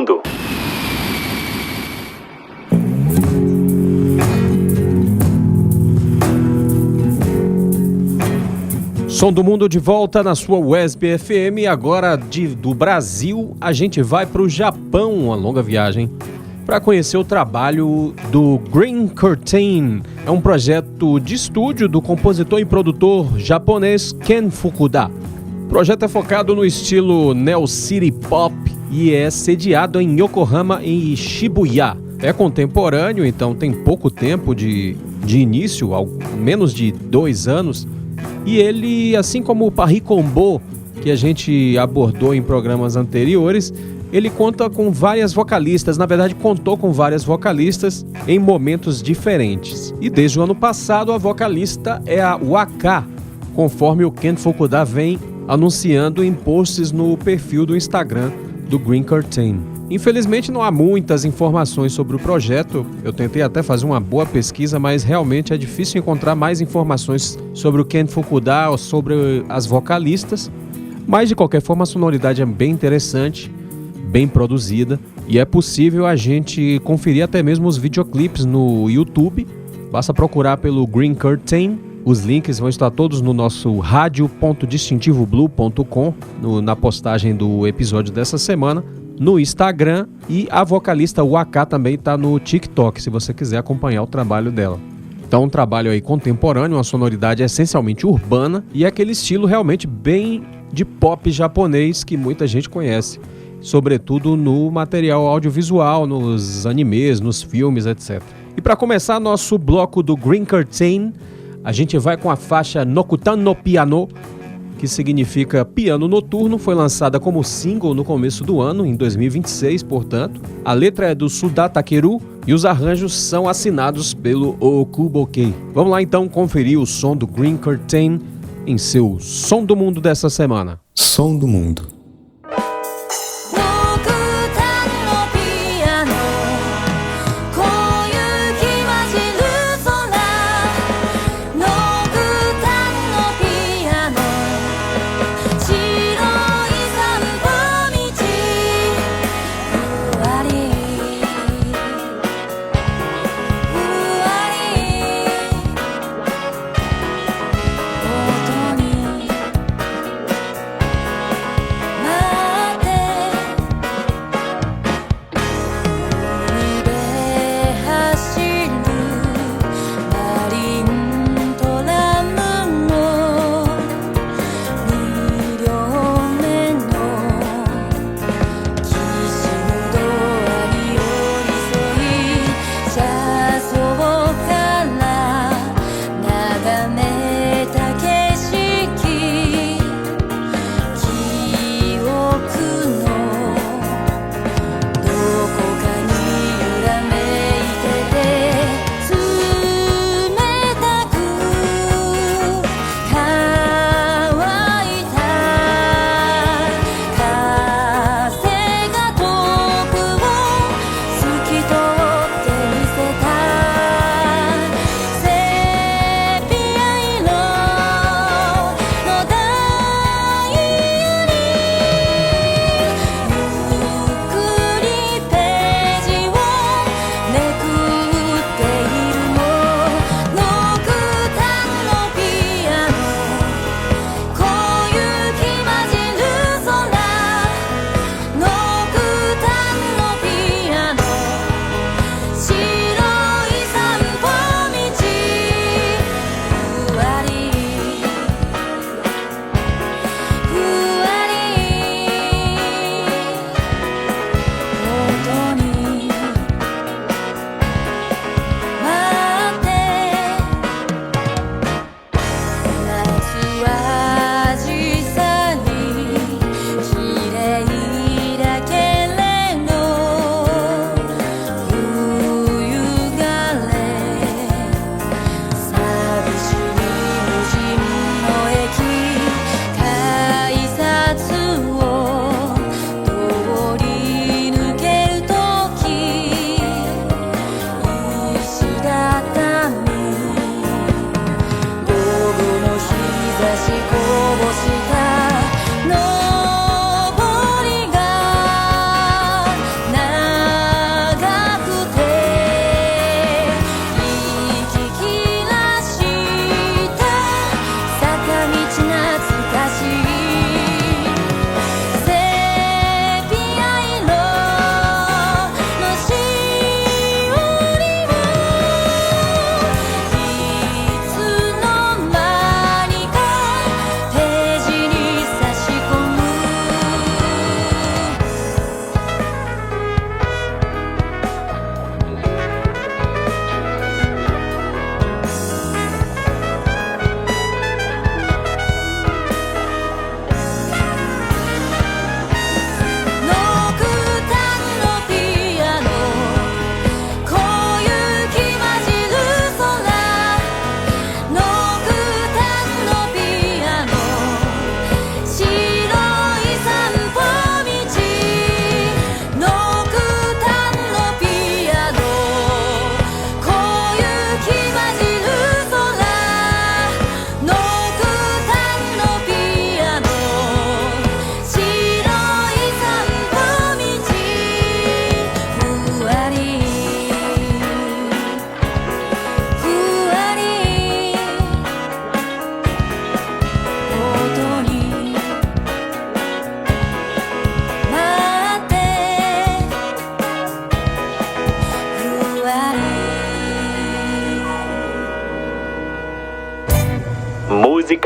Mundo. Som do Mundo de volta na sua USB FM. Agora do Brasil, a gente vai para o Japão, uma longa viagem, para conhecer o trabalho do Green Curtain. É um projeto de estúdio do compositor e produtor japonês Ken Fukuda. O projeto é focado no estilo Neo City Pop e é sediado em Yokohama e Shibuya. É contemporâneo, então tem pouco tempo de início, menos de 2 anos. E ele, assim como o Paris Combo, que a gente abordou em programas anteriores, ele conta com várias vocalistas, na verdade contou com várias vocalistas em momentos diferentes. E desde o ano passado a vocalista é a Waka, conforme o Ken Fukuda vem anunciando em posts no perfil do Instagram do Green Curtain. Infelizmente não há muitas informações sobre o projeto, eu tentei até fazer uma boa pesquisa, mas realmente é difícil encontrar mais informações sobre o Ken Fukuda ou sobre as vocalistas, mas de qualquer forma a sonoridade é bem interessante, bem produzida, e é possível a gente conferir até mesmo os videoclipes no YouTube, basta procurar pelo Green Curtain. Os links vão estar todos no nosso radio.distintivoblue.com, na postagem do episódio dessa semana, no Instagram, e a vocalista Waka também está no TikTok, se você quiser acompanhar o trabalho dela. Então um trabalho aí contemporâneo, uma sonoridade essencialmente urbana e aquele estilo realmente bem de pop japonês que muita gente conhece, sobretudo no material audiovisual, nos animes, nos filmes, etc. E para começar nosso bloco do Green Curtain, a gente vai com a faixa Nokutan no Piano, que significa piano noturno, foi lançada como single no começo do ano, em 2026, portanto. A letra é do Suda Takeru e os arranjos são assinados pelo Okuboke. Vamos lá então conferir o som do Green Curtain em seu Som do Mundo dessa semana. Som do Mundo.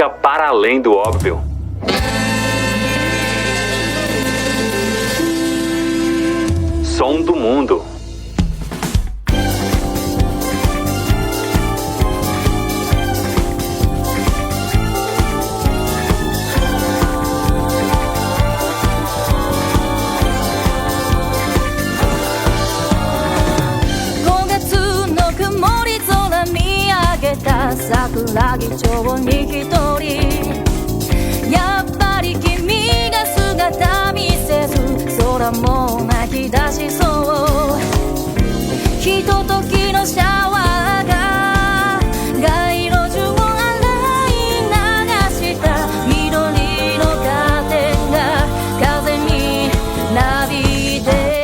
Música para além do óbvio. Som do mundo.桜木町に一人やっぱり君が姿見せず空も泣き出しそうひとときのシャワーが街路樹を洗い流した緑のカーテンが風になびいて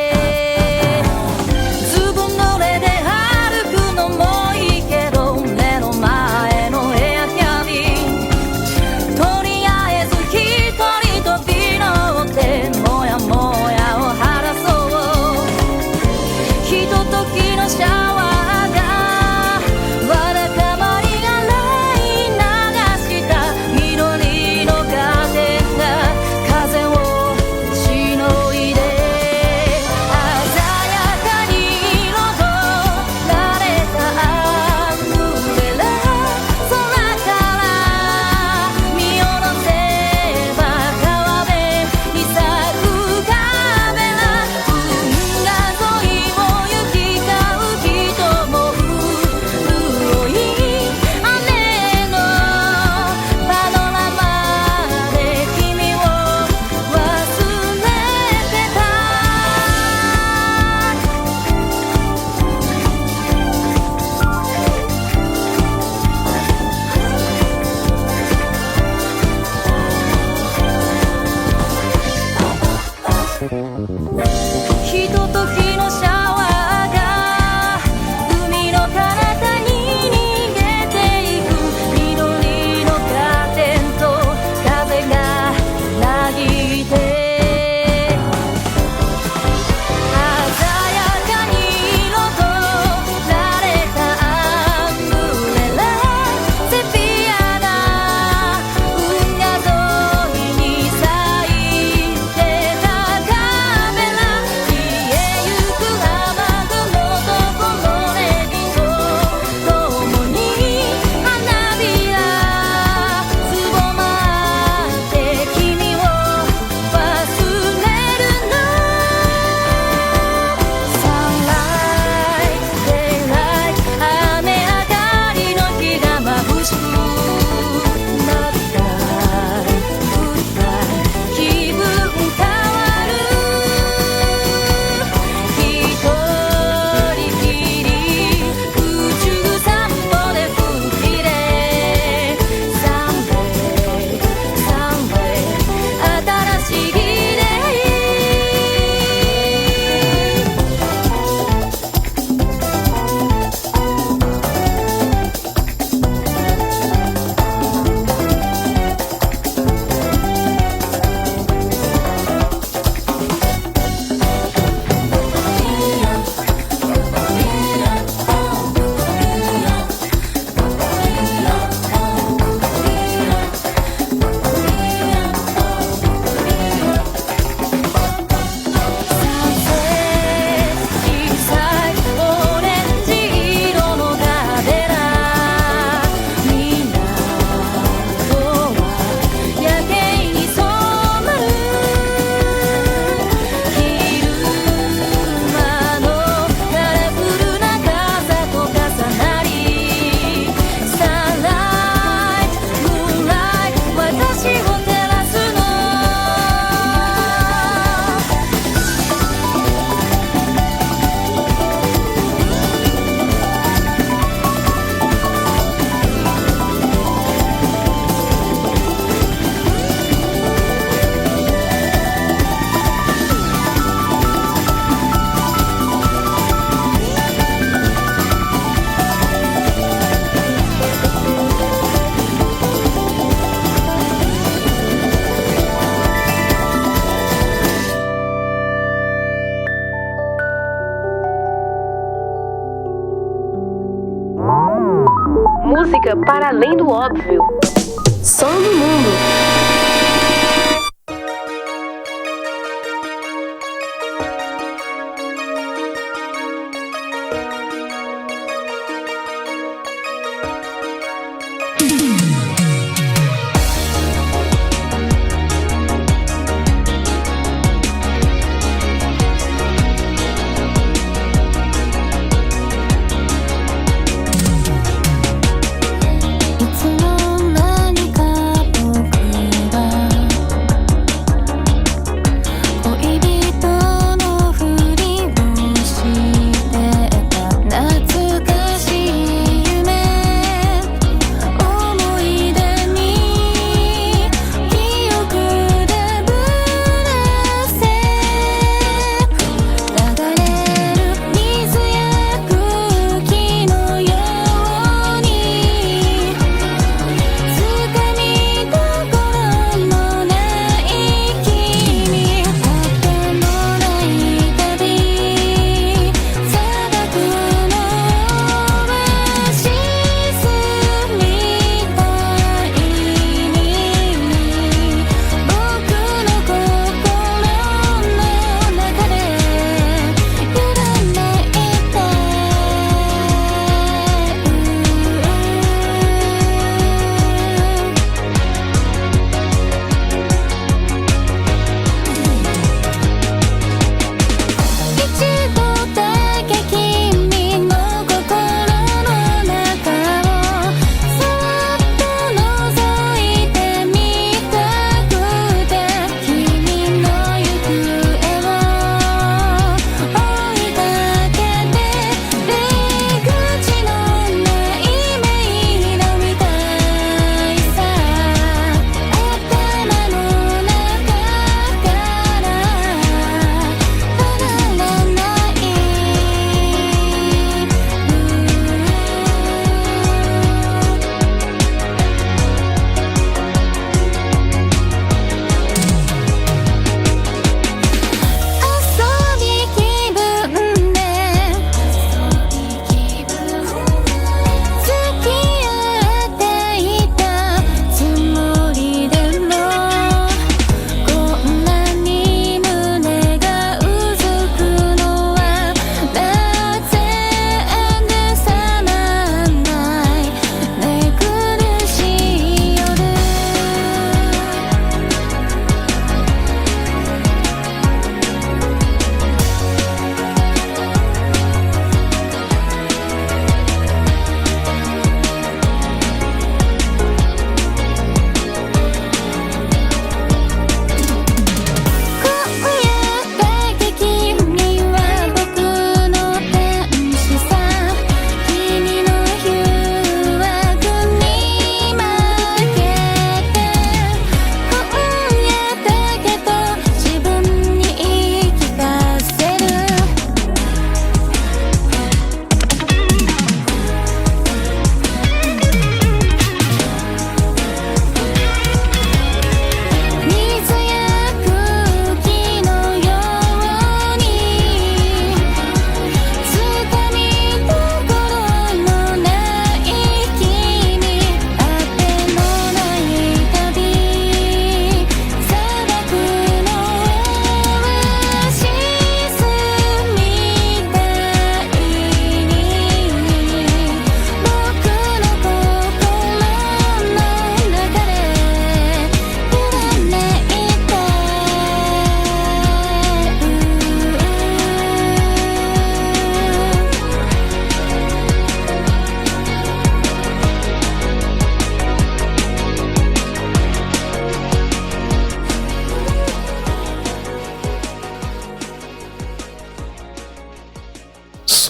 Música para além do óbvio. Som do Mundo.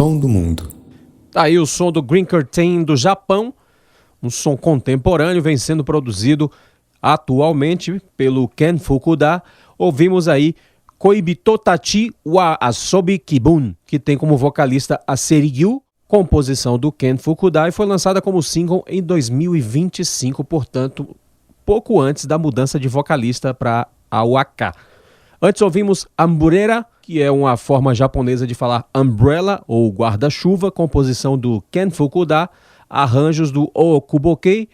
Som do Mundo. Tá aí o som do Green Curtain do Japão, um som contemporâneo, vem sendo produzido atualmente pelo Ken Fukuda. Ouvimos aí Koibito Tachi wa Asobi Kibun, que tem como vocalista a Serigyu, composição do Ken Fukuda, e foi lançada como single em 2025, portanto, pouco antes da mudança de vocalista para a Waka. Antes ouvimos Amburera, que é uma forma japonesa de falar umbrella ou guarda-chuva, composição do Ken Fukuda, arranjos do Ookubokei,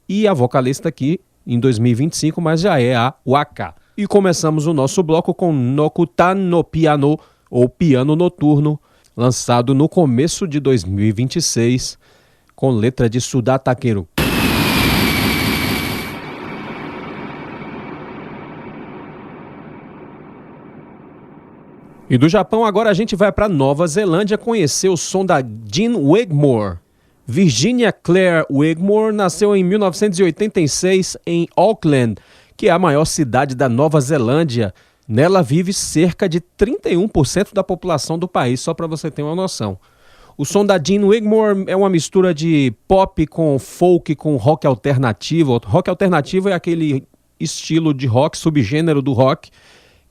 e a vocalista aqui em 2025, mas já é a Waka. E começamos o nosso bloco com Nokutan no Piano, ou Piano Noturno, lançado no começo de 2026, com letra de Suda Takeru. E do Japão, agora a gente vai para Nova Zelândia conhecer o som da Jean Wigmore. Virginia Claire Wigmore nasceu em 1986 em Auckland, que é a maior cidade da Nova Zelândia. Nela vive cerca de 31% da população do país, só para você ter uma noção. O som da Jean Wigmore é uma mistura de pop com folk, com rock alternativo. Rock alternativo é aquele estilo de rock, subgênero do rock,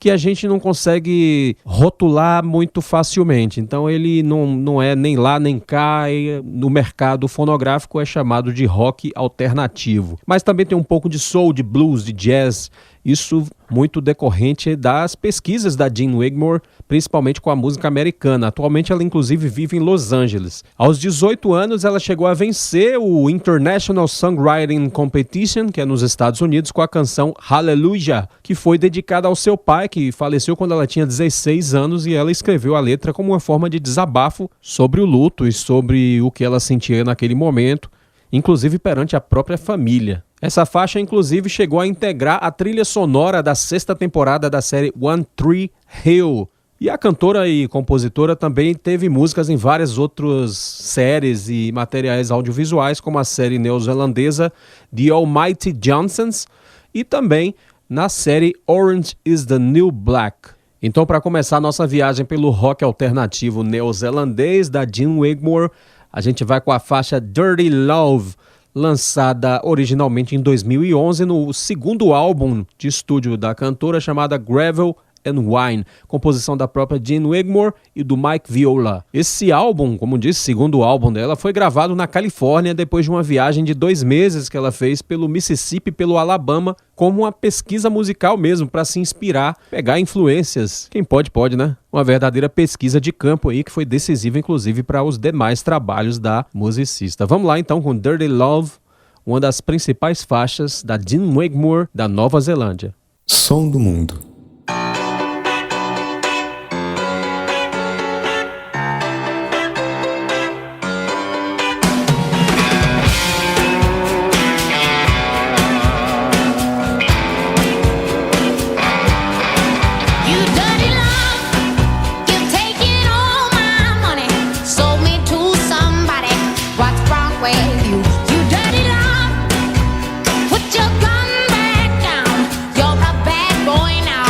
que a gente não consegue rotular muito facilmente. Então ele não é nem lá nem cá, e no mercado fonográfico é chamado de rock alternativo. Mas também tem um pouco de soul, de blues, de jazz, isso muito decorrente das pesquisas da Jean Wigmore, principalmente com a música americana. Atualmente ela inclusive vive em Los Angeles. Aos 18 anos ela chegou a vencer o International Songwriting Competition, que é nos Estados Unidos, com a canção Hallelujah, que foi dedicada ao seu pai, que faleceu quando ela tinha 16 anos, e ela escreveu a letra como uma forma de desabafo sobre o luto e sobre o que ela sentia naquele momento, inclusive perante a própria família. Essa faixa, inclusive, chegou a integrar a trilha sonora da 6ª temporada da série One Tree Hill. E a cantora e compositora também teve músicas em várias outras séries e materiais audiovisuais, como a série neozelandesa The Almighty Johnsons e também na série Orange is the New Black. Então, para começar nossa viagem pelo rock alternativo neozelandês da Jean Wigmore, a gente vai com a faixa Dirty Love, lançada originalmente em 2011 no segundo álbum de estúdio da cantora, chamada Gravel and Wine, composição da própria Jean Wigmore e do Mike Viola. Esse álbum, como disse, segundo álbum dela, foi gravado na Califórnia depois de uma viagem de 2 meses que ela fez pelo Mississippi e pelo Alabama, como uma pesquisa musical mesmo, para se inspirar, pegar influências. Quem pode, pode, né? Uma verdadeira pesquisa de campo aí, que foi decisiva, inclusive, para os demais trabalhos da musicista. Vamos lá, então, com Dirty Love, uma das principais faixas da Jean Wigmore, da Nova Zelândia. Som do Mundo. Put your gun back down. You're a bad boy now.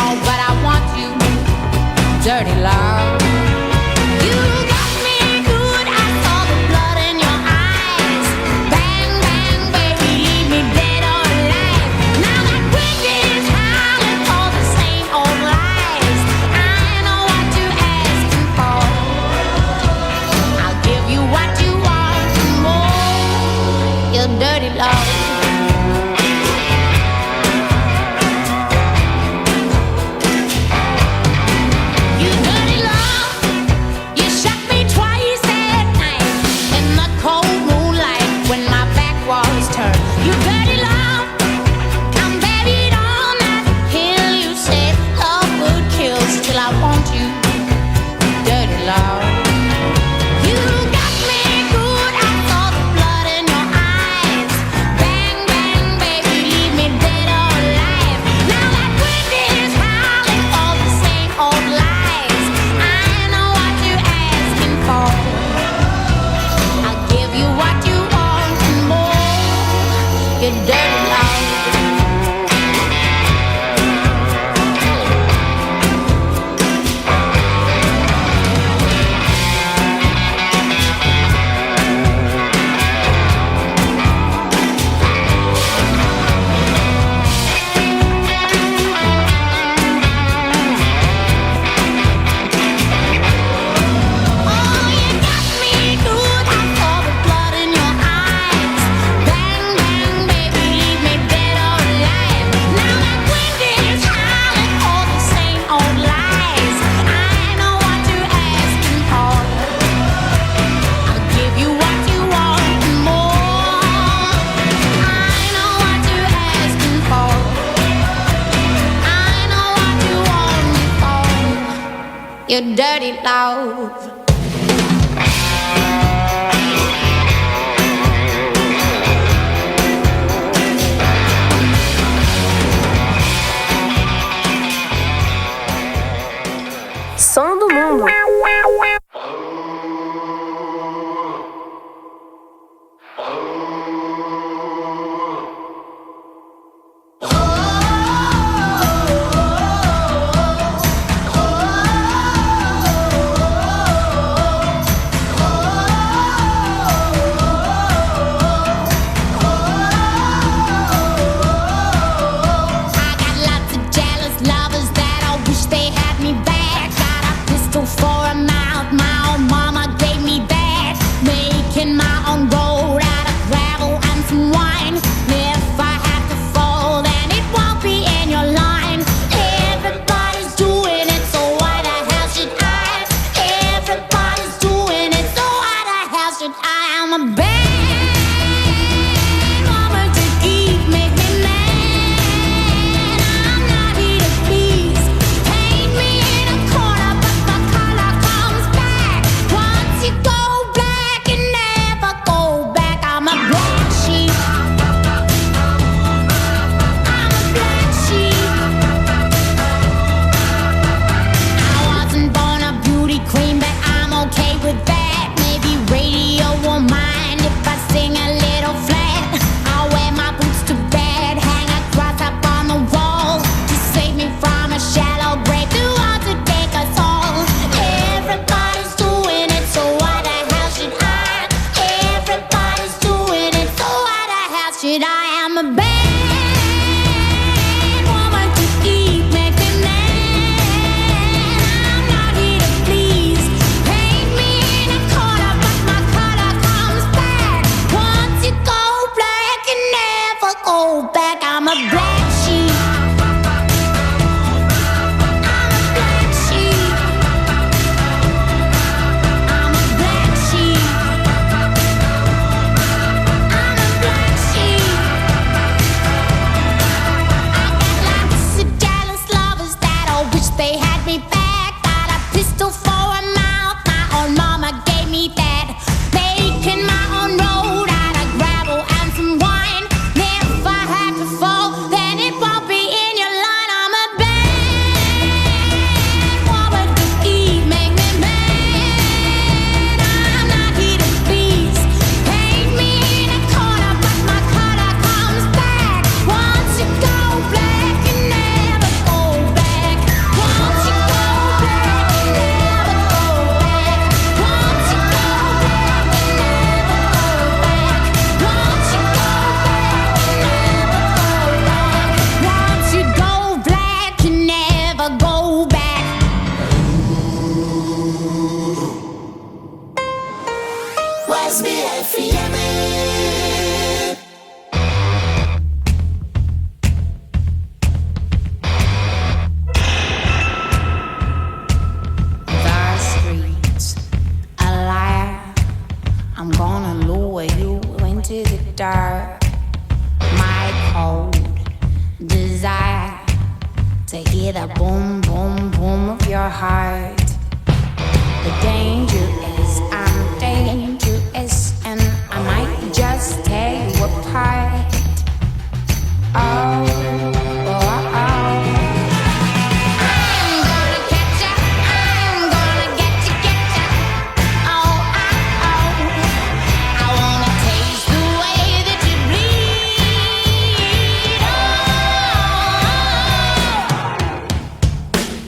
your dirty love. Som do mundo.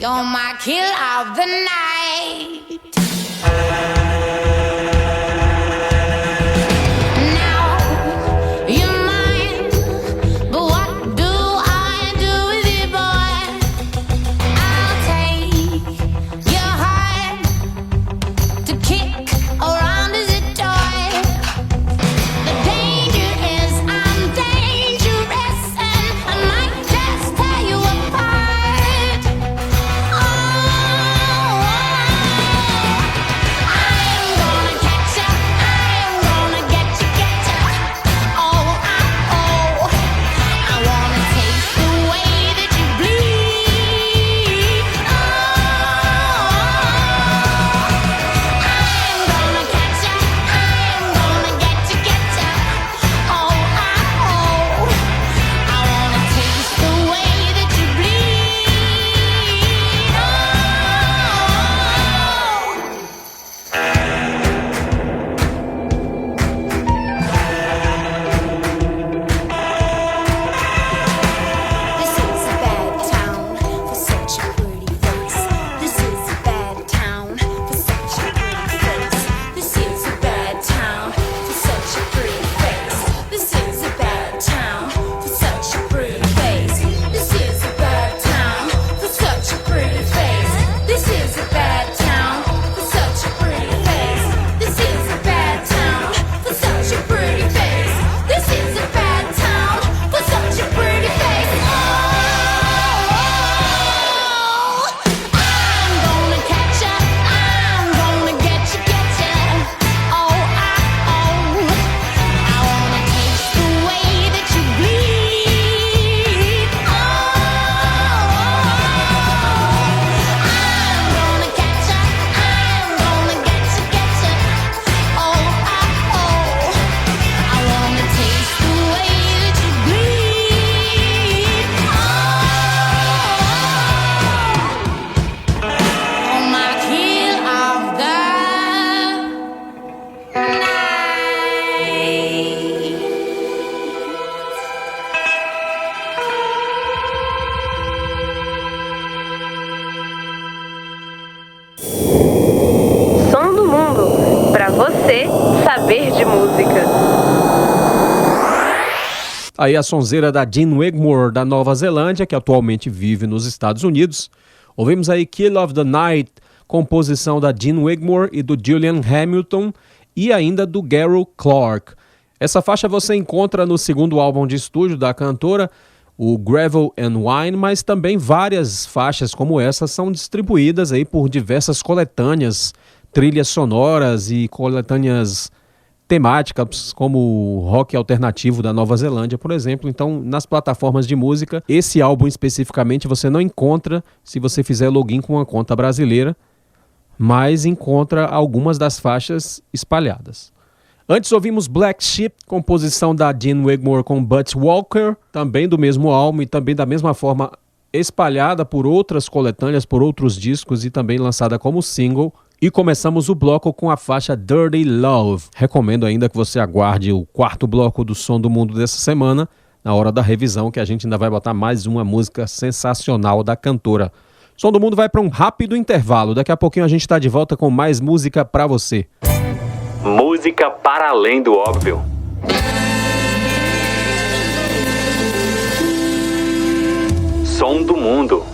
You're my kill of the night. Now you're mine, but what do I do with you, boy? I'll take your heart to kick around as a toy. The danger is I'm dangerous, and I might just tear you apart. Oh, de música. Aí a sonzeira da Jean Wigmore, da Nova Zelândia, que atualmente vive nos Estados Unidos. Ouvimos aí Kill of the Night, composição da Jean Wigmore e do Julian Hamilton, e ainda do Garrel Clark. Essa faixa você encontra no segundo álbum de estúdio da cantora, o Gravel and Wine, mas também várias faixas como essa são distribuídas aí por diversas coletâneas, trilhas sonoras e coletâneas temáticas, como o rock alternativo da Nova Zelândia, por exemplo. Então, nas plataformas de música, esse álbum especificamente você não encontra se você fizer login com uma conta brasileira, mas encontra algumas das faixas espalhadas. Antes ouvimos Black Sheep, composição da Jean Wigmore com Butch Walker, também do mesmo álbum e também da mesma forma espalhada por outras coletâneas, por outros discos e também lançada como single. E começamos o bloco com a faixa Dirty Love. Recomendo ainda que você aguarde o quarto bloco do Som do Mundo dessa semana, na hora da revisão, que a gente ainda vai botar mais uma música sensacional da cantora. Som do Mundo vai para um rápido intervalo. Daqui a pouquinho a gente está de volta com mais música para você. Música para além do óbvio. Som do Mundo.